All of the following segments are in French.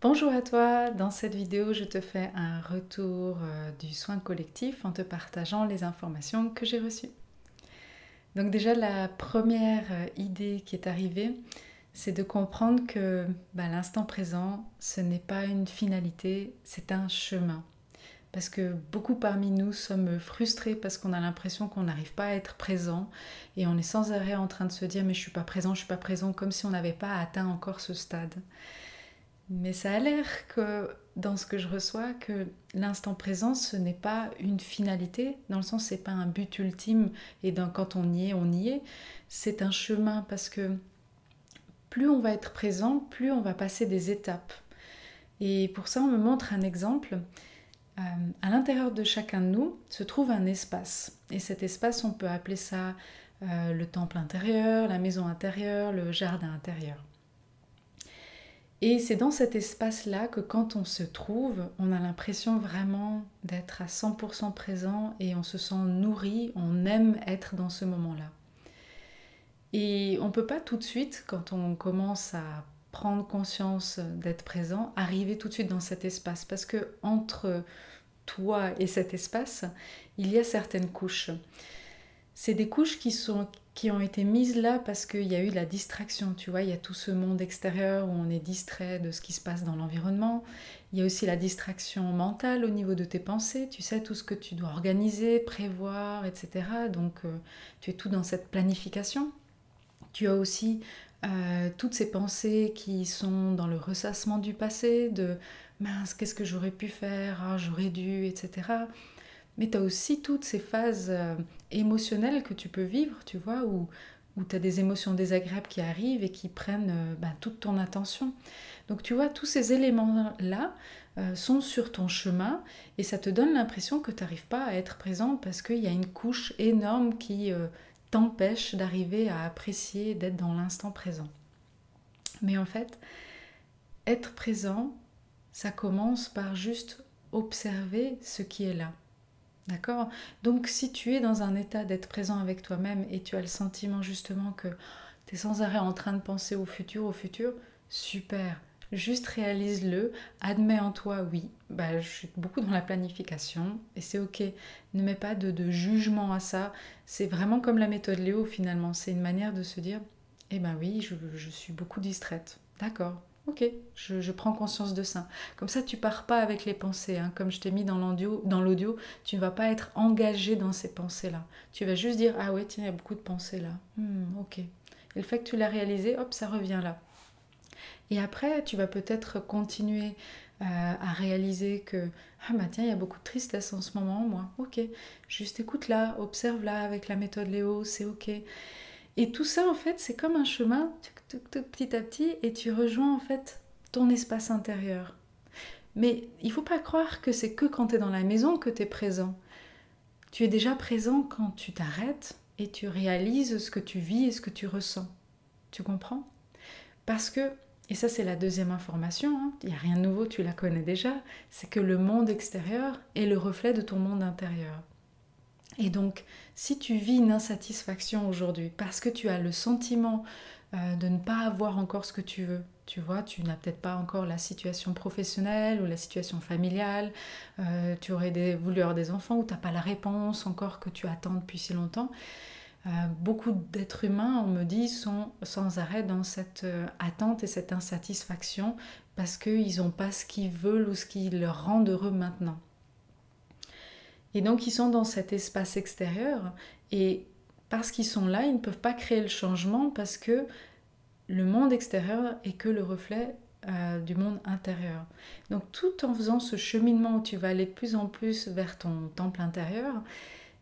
Bonjour à toi, dans cette vidéo je te fais un retour du soin collectif en te partageant les informations que j'ai reçues. Donc déjà la première idée qui est arrivée, c'est de comprendre que l'instant présent ce n'est pas une finalité, c'est un chemin. Parce que beaucoup parmi nous sommes frustrés parce qu'on a l'impression qu'on n'arrive pas à être présent et on est sans arrêt en train de se dire mais je suis pas présent, je suis pas présent, comme si on n'avait pas atteint encore ce stade. Mais ça a l'air que, dans ce que je reçois, que l'instant présent, ce n'est pas une finalité, dans le sens, c'est pas un but ultime, et quand on y est, on y est. C'est un chemin, parce que plus on va être présent, plus on va passer des étapes. Et pour ça, on me montre un exemple. À l'intérieur de chacun de nous se trouve un espace. Et cet espace, on peut appeler ça le temple intérieur, la maison intérieure, le jardin intérieur. Et c'est dans cet espace-là que quand on se trouve, on a l'impression vraiment d'être à 100% présent et on se sent nourri, on aime être dans ce moment-là. Et on ne peut pas tout de suite, quand on commence à prendre conscience d'être présent, arriver tout de suite dans cet espace. Parce que entre toi et cet espace, il y a certaines couches. C'est des couches qui ont été mises là parce qu'il y a eu de la distraction, tu vois, il y a tout ce monde extérieur où on est distrait de ce qui se passe dans l'environnement. Il y a aussi la distraction mentale au niveau de tes pensées, tu sais, tout ce que tu dois organiser, prévoir, etc. Donc tu es tout dans cette planification. Tu as aussi toutes ces pensées qui sont dans le ressassement du passé, de mince, qu'est-ce que j'aurais pu faire, ah, j'aurais dû, etc. Mais tu as aussi toutes ces phases émotionnelles que tu peux vivre, tu vois, où tu as des émotions désagréables qui arrivent et qui prennent toute ton attention. Donc tu vois, tous ces éléments-là sont sur ton chemin et ça te donne l'impression que tu n'arrives pas à être présent parce qu'il y a une couche énorme qui t'empêche d'arriver à apprécier, d'être dans l'instant présent. Mais en fait, être présent, ça commence par juste observer ce qui est là. D'accord? Donc si tu es dans un état d'être présent avec toi-même et tu as le sentiment justement que tu es sans arrêt en train de penser au futur, super. Juste réalise-le, admets en toi, oui, je suis beaucoup dans la planification et c'est ok. Ne mets pas de jugement à ça. C'est vraiment comme la méthode Léo finalement. C'est une manière de se dire, eh ben oui, je suis beaucoup distraite. D'accord, ok, je prends conscience de ça. Comme ça, tu pars pas avec les pensées. Hein. Comme je t'ai mis dans l'audio, tu ne vas pas être engagé dans ces pensées-là. Tu vas juste dire, ah ouais, tiens, il y a beaucoup de pensées là. Ok. Et le fait que tu l'as réalisé, hop, ça revient là. Et après, tu vas peut-être continuer à réaliser que, ah bah tiens, il y a beaucoup de tristesse en ce moment, moi. Ok, juste écoute là, observe là avec la méthode Léo, c'est ok. Et tout ça, en fait, c'est comme un chemin, petit à petit, et tu rejoins en fait ton espace intérieur. Mais il ne faut pas croire que c'est que quand tu es dans la maison que tu es présent. Tu es déjà présent quand tu t'arrêtes et tu réalises ce que tu vis et ce que tu ressens. Tu comprends? Parce que, et ça c'est la deuxième information, hein, il n'y a rien de nouveau, tu la connais déjà, c'est que le monde extérieur est le reflet de ton monde intérieur. Et donc, si tu vis une insatisfaction aujourd'hui parce que tu as le sentiment de ne pas avoir encore ce que tu veux, tu vois, tu n'as peut-être pas encore la situation professionnelle ou la situation familiale, tu aurais voulu avoir des enfants ou tu n'as pas la réponse encore que tu attends depuis si longtemps. Beaucoup d'êtres humains, on me dit, sont sans arrêt dans cette attente et cette insatisfaction parce qu'ils n'ont pas ce qu'ils veulent ou ce qui leur rend heureux maintenant. Et donc ils sont dans cet espace extérieur et parce qu'ils sont là, ils ne peuvent pas créer le changement parce que le monde extérieur est que le reflet du monde intérieur. Donc tout en faisant ce cheminement où tu vas aller de plus en plus vers ton temple intérieur,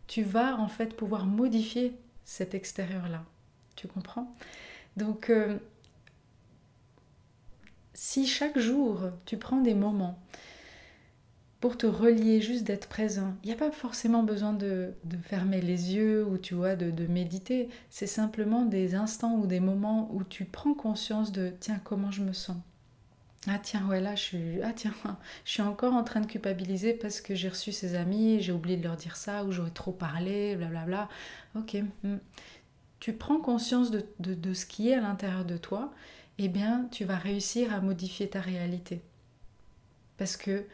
tu vas en fait pouvoir modifier cet extérieur-là. Tu comprends? Donc si chaque jour tu prends des moments pour te relier, juste d'être présent. Il n'y a pas forcément besoin de fermer les yeux ou tu vois, de méditer. C'est simplement des instants ou des moments où tu prends conscience de tiens, comment je me sens. Ah tiens, ouais là, je suis encore en train de culpabiliser parce que j'ai reçu ces amis et j'ai oublié de leur dire ça ou j'aurais trop parlé, blablabla. Ok. Tu prends conscience de ce qui est à l'intérieur de toi, eh bien, tu vas réussir à modifier ta réalité. Parce que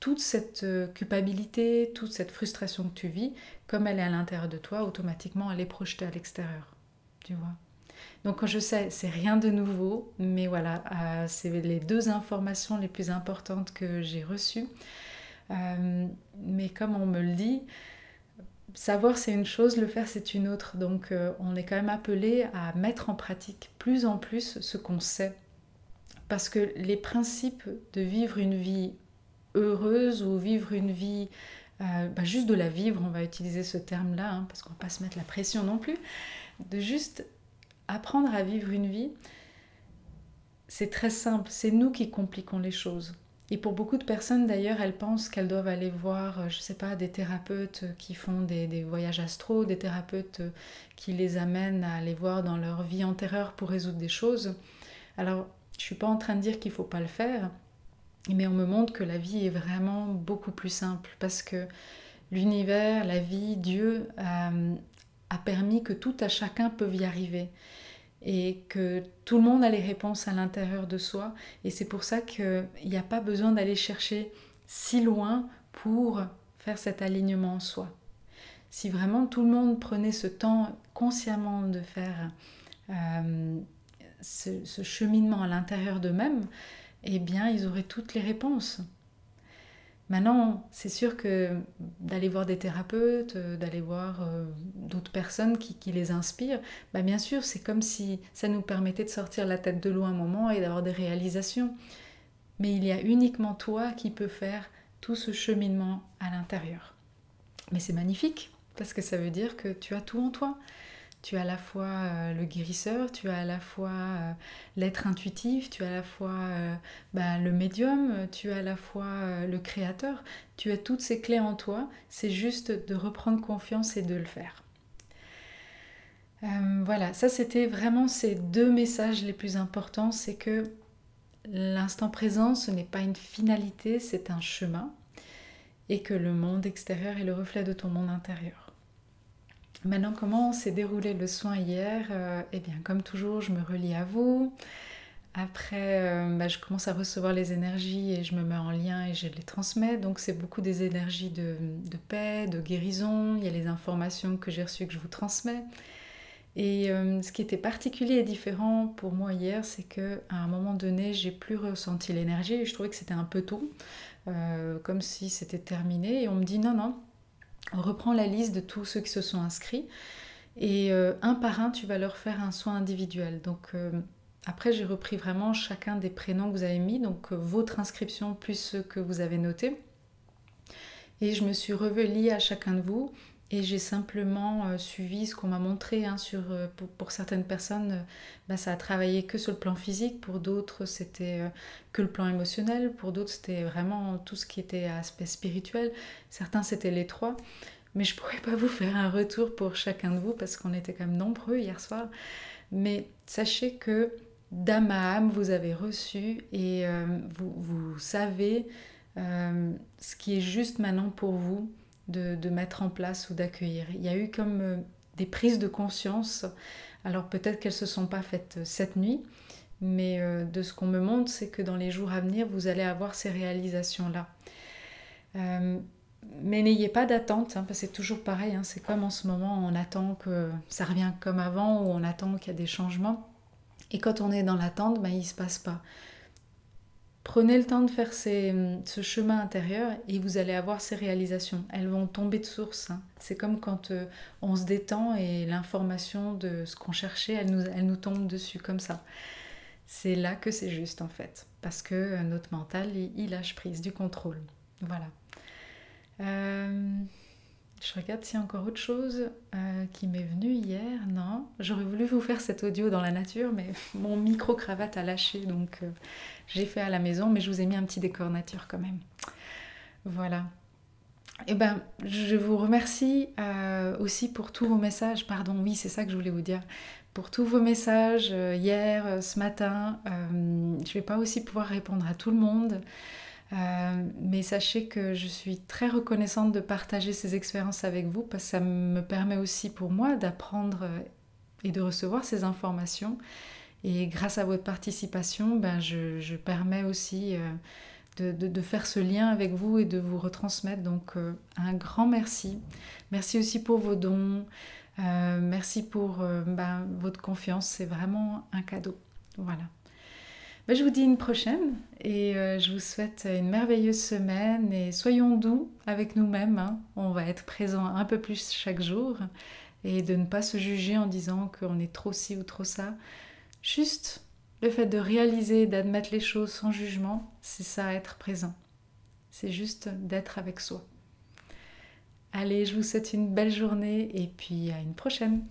toute cette culpabilité, toute cette frustration que tu vis, comme elle est à l'intérieur de toi, automatiquement elle est projetée à l'extérieur. Tu vois. Donc je sais, c'est rien de nouveau, mais voilà, c'est les 2 informations les plus importantes que j'ai reçues. Mais comme on me le dit, savoir c'est une chose, le faire c'est une autre. Donc on est quand même appelé à mettre en pratique plus en plus ce qu'on sait. Parce que les principes de vivre une vie heureuse ou vivre une vie, juste de la vivre, on va utiliser ce terme-là, hein, parce qu'on ne va pas se mettre la pression non plus, de juste apprendre à vivre une vie, c'est très simple, c'est nous qui compliquons les choses. Et pour beaucoup de personnes d'ailleurs, elles pensent qu'elles doivent aller voir, je sais pas, des thérapeutes qui font des voyages astraux, des thérapeutes qui les amènent à aller voir dans leur vie antérieure pour résoudre des choses. Alors, je suis pas en train de dire qu'il faut pas le faire, mais on me montre que la vie est vraiment beaucoup plus simple parce que l'univers, la vie, Dieu a permis que tout à chacun peut y arriver et que tout le monde a les réponses à l'intérieur de soi. Et c'est pour ça qu'il n'y a pas besoin d'aller chercher si loin pour faire cet alignement en soi. Si vraiment tout le monde prenait ce temps consciemment de faire ce cheminement à l'intérieur d'eux-mêmes, eh bien, ils auraient toutes les réponses. Maintenant, c'est sûr que d'aller voir des thérapeutes, d'aller voir d'autres personnes qui les inspirent, bien sûr, c'est comme si ça nous permettait de sortir la tête de l'eau un moment et d'avoir des réalisations. Mais il y a uniquement toi qui peux faire tout ce cheminement à l'intérieur. Mais c'est magnifique, parce que ça veut dire que tu as tout en toi. Tu as à la fois le guérisseur, tu as à la fois l'être intuitif, tu as à la fois le médium, tu as à la fois le créateur. Tu as toutes ces clés en toi, c'est juste de reprendre confiance et de le faire. Voilà, ça c'était vraiment ces 2 messages les plus importants, c'est que l'instant présent, ce n'est pas une finalité, c'est un chemin, et que le monde extérieur est le reflet de ton monde intérieur. Maintenant, comment s'est déroulé le soin hier? Eh bien, comme toujours, je me relie à vous. Après, je commence à recevoir les énergies et je me mets en lien et je les transmets. Donc, c'est beaucoup des énergies de paix, de guérison. Il y a les informations que j'ai reçues que je vous transmets. Et ce qui était particulier et différent pour moi hier, c'est qu'à un moment donné, j'ai plus ressenti l'énergie et je trouvais que c'était un peu tôt, comme si c'était terminé. Et on me dit non, on reprend la liste de tous ceux qui se sont inscrits et un par un, tu vas leur faire un soin individuel. Donc après, j'ai repris vraiment chacun des prénoms que vous avez mis, donc votre inscription plus ceux que vous avez notés. Et je me suis reliée à chacun de vous et j'ai simplement suivi ce qu'on m'a montré. Pour certaines personnes, ça a travaillé que sur le plan physique, pour d'autres c'était que le plan émotionnel, pour d'autres c'était vraiment tout ce qui était aspect spirituel, certains c'était les 3. Mais je ne pourrais pas vous faire un retour pour chacun de vous parce qu'on était quand même nombreux hier soir. Mais sachez que d'âme à âme, vous avez reçu et vous savez ce qui est juste maintenant pour vous de mettre en place ou d'accueillir. Il y a eu comme des prises de conscience. Alors peut-être qu'elles ne se sont pas faites cette nuit, mais de ce qu'on me montre, c'est que dans les jours à venir, vous allez avoir ces réalisations-là. Mais n'ayez pas d'attente, parce que c'est toujours pareil, c'est comme en ce moment, on attend que ça revienne comme avant, ou on attend qu'il y a des changements. Et quand on est dans l'attente, il ne se passe pas. Prenez le temps de faire ce chemin intérieur et vous allez avoir ces réalisations. Elles vont tomber de source. C'est comme quand on se détend et l'information de ce qu'on cherchait, elle nous tombe dessus comme ça. C'est là que c'est juste en fait. Parce que notre mental, il lâche prise du contrôle. Voilà. Je regarde s'il y a encore autre chose qui m'est venue hier. Non, j'aurais voulu vous faire cet audio dans la nature, mais mon micro-cravate a lâché, donc j'ai fait à la maison, mais je vous ai mis un petit décor nature quand même. Voilà. Et je vous remercie aussi pour tous vos messages. Pardon, oui, c'est ça que je voulais vous dire. Pour tous vos messages hier, ce matin. Je ne vais pas aussi pouvoir répondre à tout le monde. Mais sachez que je suis très reconnaissante de partager ces expériences avec vous parce que ça me permet aussi pour moi d'apprendre et de recevoir ces informations et grâce à votre participation je permets aussi de faire ce lien avec vous et de vous retransmettre. Donc un grand merci. Merci aussi pour vos dons. Merci pour votre confiance. C'est vraiment un cadeau. Voilà. Je vous dis une prochaine et je vous souhaite une merveilleuse semaine et soyons doux avec nous-mêmes. Hein. On va être présent un peu plus chaque jour et de ne pas se juger en disant qu'on est trop ci ou trop ça. Juste le fait de réaliser, d'admettre les choses sans jugement, c'est ça, être présent. C'est juste d'être avec soi. Allez, je vous souhaite une belle journée et puis à une prochaine.